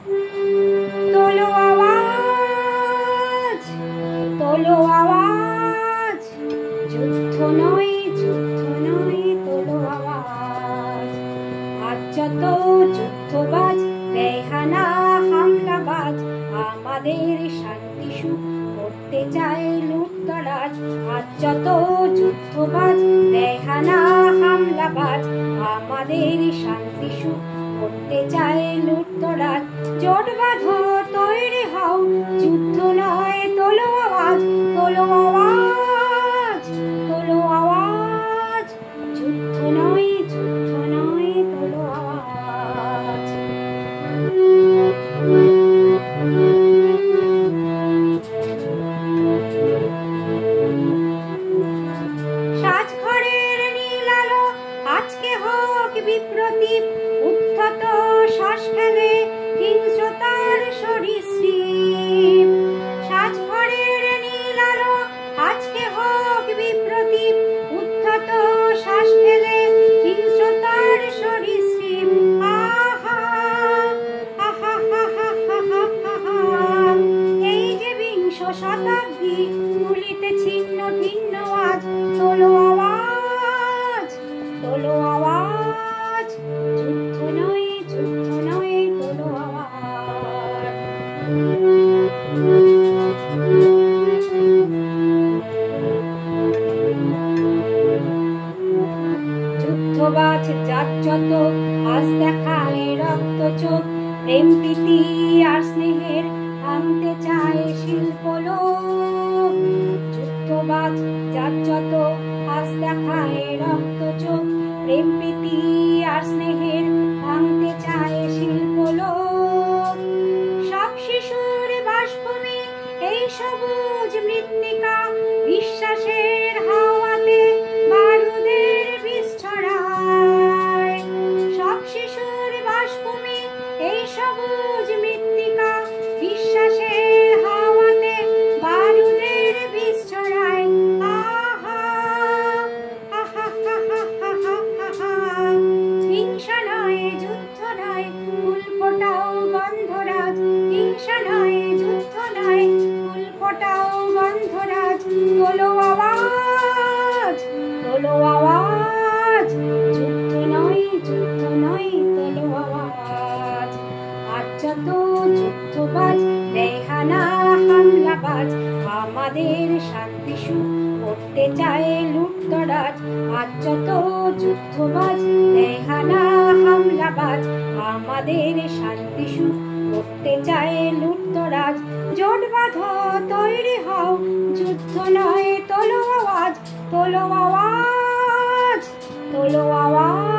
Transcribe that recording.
তোলো আওয়াজ, তোলো আওয়াজ, যুদ্ধ নয় তোলো আওয়াজ। আজ যত যুদ্ধবাজ বেহানা হামলাবাজ আমাদের শান্তি সুখ করতে চায় লুটতরাজ। আজ যত যুদ্ধবাজ বেহানা হামলাবাজ আমাদের শান্তি সুখ করতে চায় লুটতরাজ। জোট বাঁধো, তৈরি হও, যুদ্ধ নয় তোলো আওয়াজ, তোলো আওয়াজ, তোলো আওয়াজ, যুদ্ধ নয় তোলো আওয়াজ। সাজঘরের নীল আলো আজকে হোক বিপ্রতীপ, উদ্ধত শ্বাস ফেলে হিংস্রতার সরীসৃপ। সাজঘরের নীল আলো আজকে হোক বিপ্রতীপ, উদ্ধত শ্বাস ফেলে হিংস্রতার সরীসৃপ। আহা আহা আহা, এই যে বিংশ শতাব্দী তুলিতে ছিন্ন ভিন্ন আজ। তোলো আওয়াজ, তোলো আওয়াজ, যুদ্ধ নয় তোলো আওয়াজ। যুদ্ধবাজ যার যত আজ দেখায় রক্ত চোখ, প্রেম প্রীতি আর স্নেহের ভাঙতে চায় শিল্পলোক। যুদ্ধবাজ যার যত আজ দেখায় রক্ত চোখ, প্রেম প্রীতি আর স্নেহের ভাঙতে চায় শিল্পলোক। সব শিশুর বাসভূমি এই সবুজ মৃত্তিকা, বিশ্বাসের হাওয়াতে বারুদের বিষ ছড়ায়। সব শিশুর বাসভূমি এই সবুজ মৃত্তিকা, বিশ্বাসের হাওয়াতে বারুদের বিষ ছড়ায়। আহা আহা আহা, হিংসা নয় যুদ্ধ নয়, ফুল ফোটাও গন্ধরাজ। হিংসা নয় যুদ্ধ নয়, ফুল ফোটাও গন্ধরাজ। তোলো আওয়াজ, তোলো আওয়াজ, যুদ্ধ নয় তোলো আওয়াজ। আজ যত যুদ্ধবাজ বেহানা হামলাবাজ আমাদের শান্তি সুখ করতে চায় লুটতরাজ। আজ যত যুদ্ধবাজ বেহানা হামলাবাজ আমাদের শান্তি সুখ করতে চায় লুটতরাজ। জোট বাঁধো, তৈরি হও, যুদ্ধ নয় তোলো আওয়াজ, তোলো আওয়াজ, তোলো আওয়াজ।